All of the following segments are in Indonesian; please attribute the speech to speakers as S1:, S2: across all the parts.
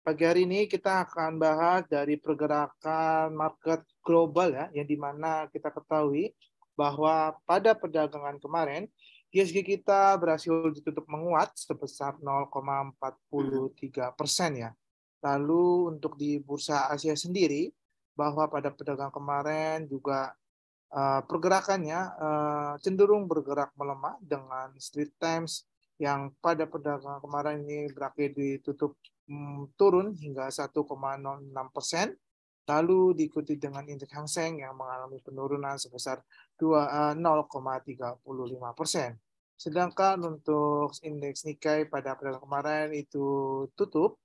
S1: Pagi hari ini kita akan bahas dari pergerakan market global ya, yang dimana kita ketahui bahwa pada perdagangan kemarin ISG kita berhasil ditutup menguat sebesar 0,43% ya. Lalu untuk di bursa Asia sendiri, bahwa pada perdagangan kemarin juga pergerakannya cenderung bergerak melemah dengan Straits Times yang pada perdagangan kemarin ini berakhir ditutup turun hingga 1,06%, lalu diikuti dengan indeks Hang Seng yang mengalami penurunan sebesar 0,35%. Sedangkan untuk indeks Nikkei pada perdagangan kemarin itu tutup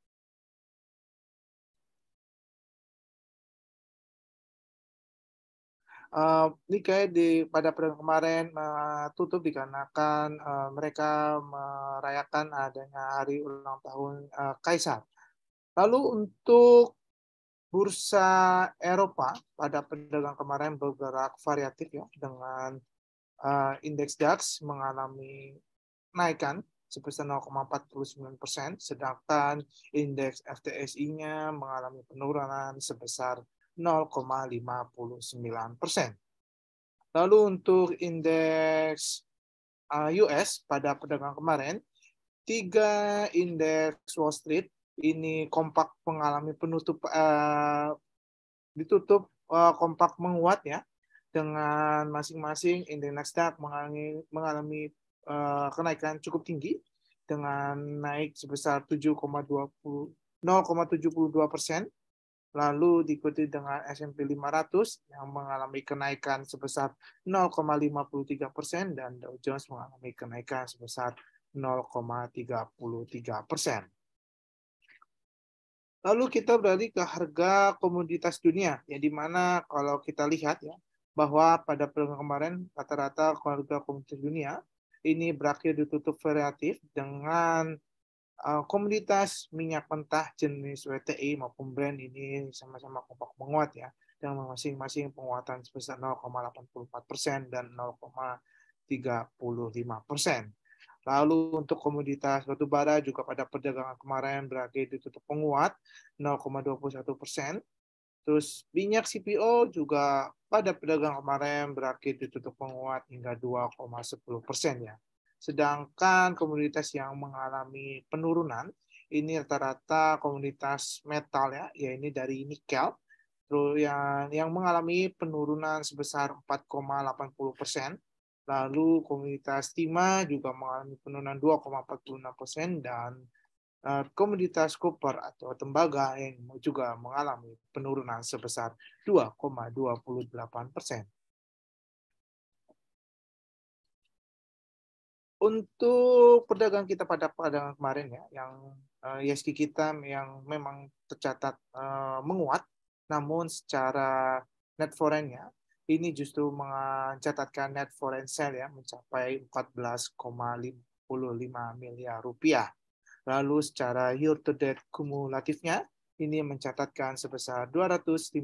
S1: Nikkei pada perdagangan kemarin tutup dikarenakan mereka merayakan adanya hari ulang tahun Kaisar. Lalu untuk bursa Eropa pada perdagangan kemarin bergerak variatif ya, dengan indeks DAX mengalami kenaikan sebesar 0,49%, sedangkan indeks FTSE-nya mengalami penurunan sebesar 0,59%. Lalu untuk indeks US pada perdagangan kemarin, 3 indeks Wall Street ini kompak mengalami ditutup kompak menguat ya, dengan masing-masing indeks Nasdaq mengalami kenaikan cukup tinggi dengan naik sebesar 0,72%, lalu diikuti dengan S&P 500 yang mengalami kenaikan sebesar 0,53% dan Dow Jones mengalami kenaikan sebesar 0,33%. Lalu kita beralih ke harga komoditas dunia, ya, di mana kalau kita lihat ya, bahwa pada perdagangan kemarin rata-rata harga komoditas dunia ini berakhir ditutup variatif dengan komoditas minyak mentah jenis WTI maupun Brent ini sama-sama kompak menguat ya, dengan masing-masing penguatan sebesar 0,84% dan 0,35%. Lalu untuk komoditas batu bara juga pada perdagangan kemarin berakhir ditutup menguat 0,21%. Terus minyak CPO juga pada perdagangan kemarin berakhir ditutup menguat hingga 2,10% ya. Sedangkan komoditas yang mengalami penurunan ini rata-rata komoditas metal ya, yaitu dari nikel, terus yang mengalami penurunan sebesar 4,80%. Lalu komoditas timah juga mengalami penurunan 2,46% dan komoditas koper atau tembaga yang juga mengalami penurunan sebesar 2,28%. Untuk perdagangan kita pada perdagangan kemarin ya, yang ISG kita yang memang tercatat menguat, namun secara net foreign-nya ini justru mencatatkan net foreign sale ya mencapai 14,55 miliar rupiah. Lalu secara year to date kumulatifnya ini mencatatkan sebesar 255,40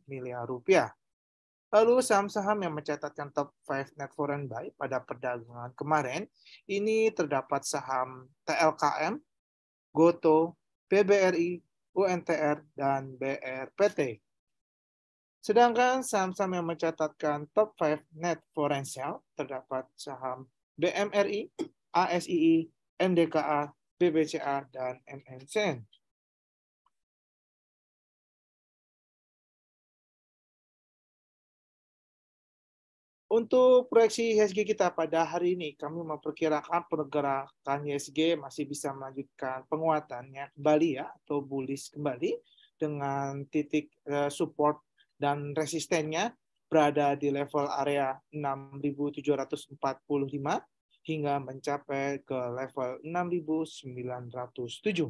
S1: miliar rupiah. Lalu saham-saham yang mencatatkan top 5 net foreign buy pada perdagangan kemarin, ini terdapat saham TLKM, GoTo, BBRI, UNTR, dan BRPT. Sedangkan saham-saham yang mencatatkan top 5 net foreign sell terdapat saham BMRI, ASII, MDKA, BBCA, dan MNCN. Untuk proyeksi IHSG kita pada hari ini, kami memperkirakan pergerakan IHSG masih bisa melanjutkan penguatannya kembali ya, atau bullish kembali dengan titik support dan resistennya berada di level area 6.745 hingga mencapai ke level 6.907.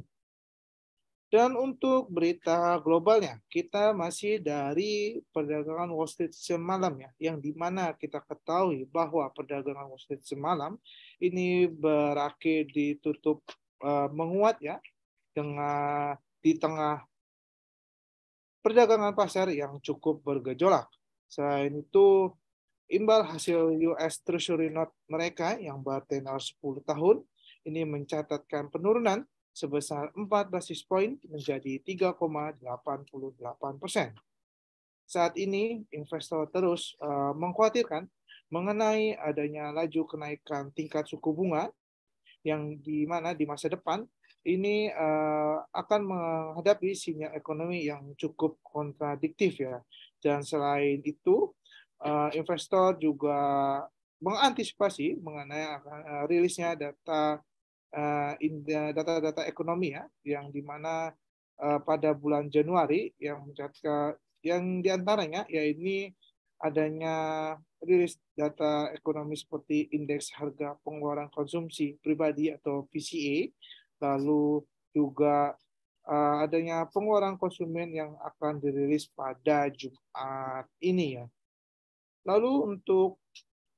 S1: Dan untuk berita globalnya, kita masih dari perdagangan Wall Street semalam ya, yang dimana kita ketahui bahwa perdagangan Wall Street semalam ini berakhir ditutup menguat ya, dengan di tengah perdagangan pasar yang cukup bergejolak. Selain itu, imbal hasil US Treasury Note mereka yang bertenor 10 tahun ini mencatatkan penurunan sebesar 4 basis point menjadi 3,88%. Saat ini, investor terus mengkhawatirkan mengenai adanya laju kenaikan tingkat suku bunga yang di mana di masa depan ini akan menghadapi sinyal ekonomi yang cukup kontradiktif ya. Dan selain itu, investor juga mengantisipasi mengenai rilisnya data-data ekonomi ya, yang di mana pada bulan Januari yang mencatat yang diantaranya ya ini adanya rilis data ekonomi seperti indeks harga pengeluaran konsumsi pribadi atau PCE, lalu juga adanya pengeluaran konsumen yang akan dirilis pada Jumat ini ya. Lalu untuk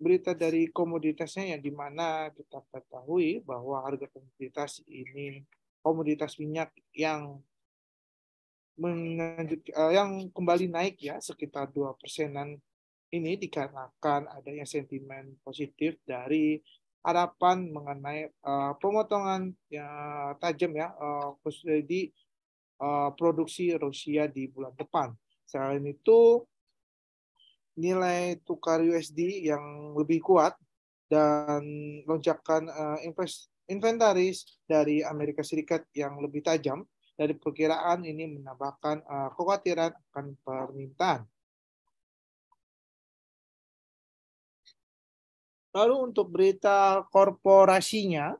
S1: berita dari komoditasnya yang di mana kita ketahui bahwa harga komoditas ini komoditas minyak yang yang kembali naik ya sekitar 2%-an ini dikarenakan adanya sentimen positif dari harapan mengenai pemotongan yang tajam ya khususnya di produksi Rusia di bulan depan. Selain itu, nilai tukar USD yang lebih kuat dan lonjakan inventaris dari Amerika Serikat yang lebih tajam dari perkiraan ini menambahkan kekhawatiran akan permintaan. Lalu untuk berita korporasinya,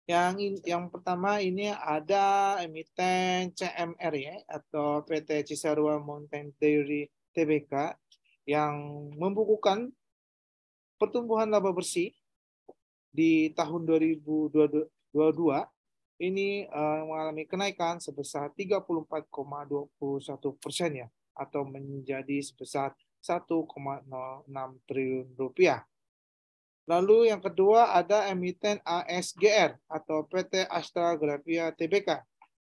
S1: yang pertama ini ada emiten CMR ya atau PT Cisarua Mountain Dairy Tbk yang membukukan pertumbuhan laba bersih di tahun 2022 ini mengalami kenaikan sebesar 34,21% ya atau menjadi sebesar 1,06 triliun rupiah. Lalu yang kedua ada emiten ASGR atau PT Astra Grafia Tbk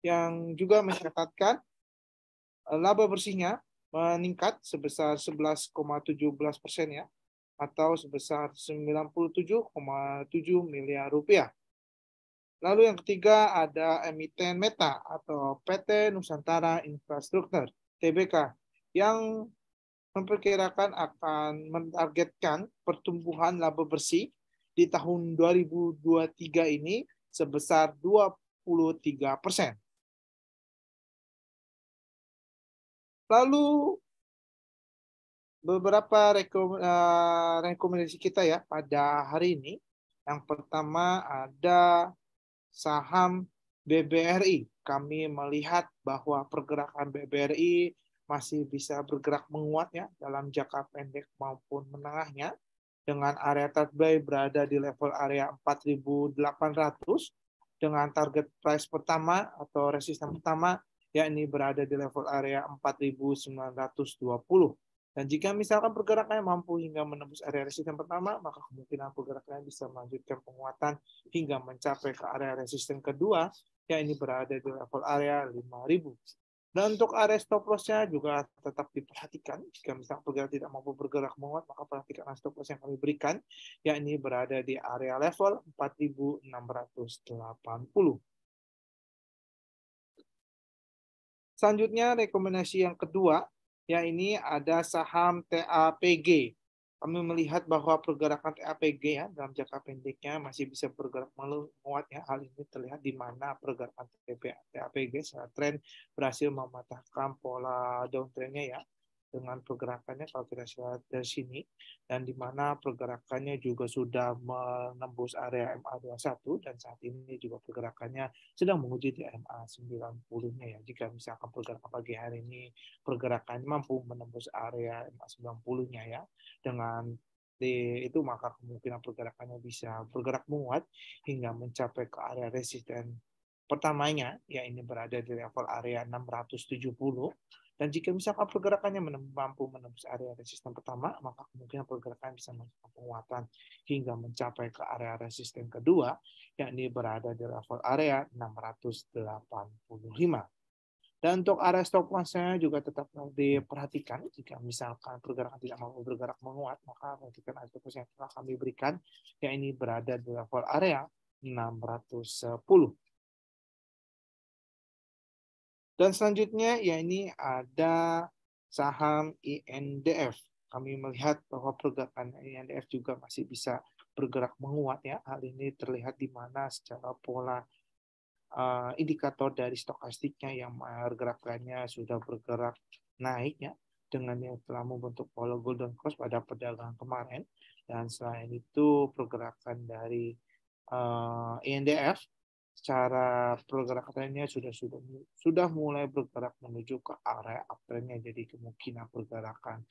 S1: yang juga mencatatkan laba bersihnya meningkat sebesar 11,17% ya atau sebesar 97,7 miliar rupiah. Lalu yang ketiga ada emiten Meta atau PT Nusantara Infrastruktur Tbk yang memperkirakan akan mentargetkan pertumbuhan laba bersih di tahun 2023 ini sebesar 23%. Lalu beberapa rekomendasi kita ya pada hari ini. Yang pertama ada saham BBRI. Kami melihat bahwa pergerakan BBRI masih bisa bergerak menguat ya dalam jangka pendek maupun menengahnya dengan area target berada di level area 4.800 dengan target price pertama atau resisten pertama yakni berada di level area 4.920. Dan jika misalkan pergerakannya mampu hingga menembus area resisten pertama, maka kemungkinan pergerakannya bisa melanjutkan penguatan hingga mencapai ke area resisten kedua, yang ini berada di level area 5.000. Dan untuk area stop loss-nya juga tetap diperhatikan. Jika misalkan pergerakan tidak mampu bergerak menguat, maka perhatikan stop loss yang kami berikan, yakni berada di area level 4.680. Selanjutnya, rekomendasi yang kedua, ya ini ada saham TAPG. Kami melihat bahwa pergerakan TAPG ya dalam jangka pendeknya masih bisa bergerak menguat ya. Hal ini terlihat di mana pergerakan TAPG secara tren berhasil mematahkan pola downtrendnya ya dengan pergerakannya kalau kita lihat dari sini dan di mana pergerakannya juga sudah menembus area MA21 dan saat ini juga pergerakannya sedang menguji di MA90-nya ya. Jika misalkan pergerakan pagi hari ini pergerakannya mampu menembus area MA90-nya ya dengan itu maka kemungkinan pergerakannya bisa bergerak menguat hingga mencapai ke area resisten pertamanya ya ini berada di level area 670. Dan jika misalkan pergerakannya mampu menembus area resisten pertama, maka kemungkinan pergerakan bisa melakukan penguatan hingga mencapai ke area resisten kedua, yakni berada di level area 685. Dan untuk area stop loss-nya juga tetap diperhatikan. Jika misalkan pergerakan tidak mampu bergerak menguat, maka perhatikan area stop loss yang telah kami berikan, yang ini berada di level area 610. Dan selanjutnya ya ini ada saham INDF. Kami melihat bahwa pergerakan INDF juga masih bisa bergerak menguat ya. Hal ini terlihat di mana secara pola indikator dari stokastiknya yang pergerakannya sudah bergerak naik ya, dengan yang telah membentuk pola golden cross pada perdagangan kemarin. Dan selain itu pergerakan dari INDF secara pergerakannya sudah mulai bergerak menuju ke area uptrendnya. Jadi kemungkinan pergerakan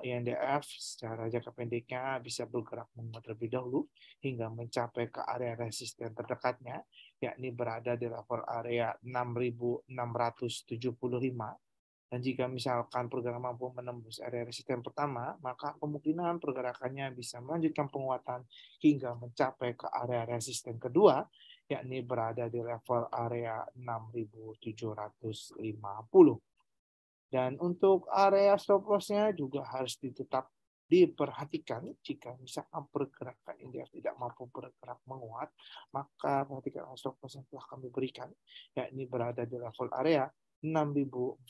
S1: INDF secara jangka pendeknya bisa bergerak menguat terlebih dahulu hingga mencapai ke area resisten terdekatnya, yakni berada di level area 6.675. Dan jika misalkan pergerakan mampu menembus area resisten pertama, maka kemungkinan pergerakannya bisa melanjutkan penguatan hingga mencapai ke area resisten kedua, yakni berada di level area 6.750. Dan untuk area stop loss-nya juga harus tetap diperhatikan. Jika misalkan pergerakan indeks tidak mampu bergerak menguat, maka perhatikan stop loss yang telah kami berikan, yakni berada di level area 6.475.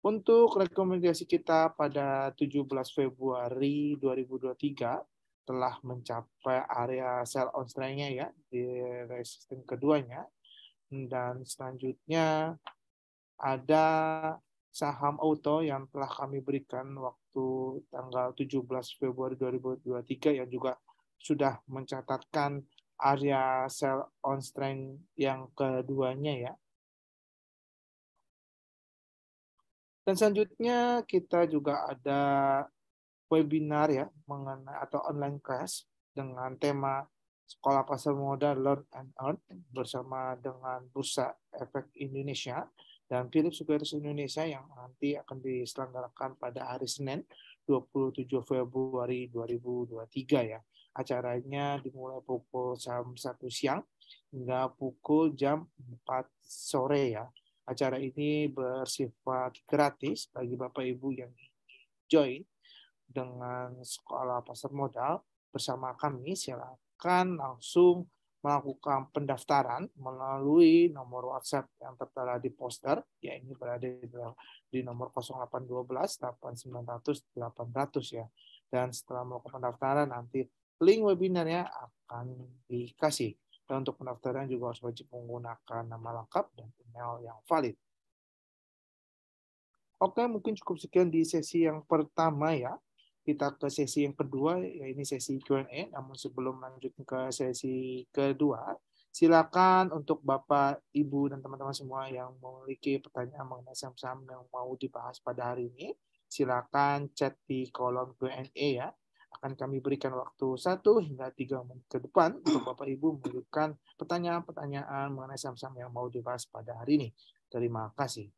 S1: Untuk rekomendasi kita pada 17 Februari 2023 telah mencapai area sell on strength-nya ya di resisten keduanya. Dan selanjutnya ada saham auto yang telah kami berikan waktu tanggal 17 Februari 2023 yang juga sudah mencatatkan area sell on strength yang keduanya ya. Dan selanjutnya kita juga ada webinar ya mengenai atau online class dengan tema Sekolah Pasar Modal Learn and Earn bersama dengan Bursa Efek Indonesia dan Philip Securities Indonesia yang nanti akan diselenggarakan pada hari Senin 27 Februari 2023 ya. Acaranya dimulai pukul jam 1 siang hingga pukul jam 4 sore ya. Acara ini bersifat gratis bagi Bapak Ibu yang join dengan Sekolah Pasar Modal bersama kami. Silakan langsung melakukan pendaftaran melalui nomor WhatsApp yang tertera di poster, ya ini berada di nomor 0812 8900 800 ya. Dan setelah melakukan pendaftaran nanti link webinarnya akan dikasih. Dan untuk pendaftaran juga harus wajib menggunakan nama lengkap dan email yang valid. Oke, mungkin cukup sekian di sesi yang pertama ya. Kita ke sesi yang kedua, ya ini sesi Q&A. Namun sebelum lanjut ke sesi kedua, silakan untuk Bapak, Ibu, dan teman-teman semua yang memiliki pertanyaan mengenai saham-saham yang mau dibahas pada hari ini, silakan chat di kolom Q&A ya. Akan kami berikan waktu 1 hingga 3 menit ke depan untuk Bapak Ibu memberikan pertanyaan-pertanyaan mengenai saham-saham yang mau dibahas pada hari ini. Terima kasih.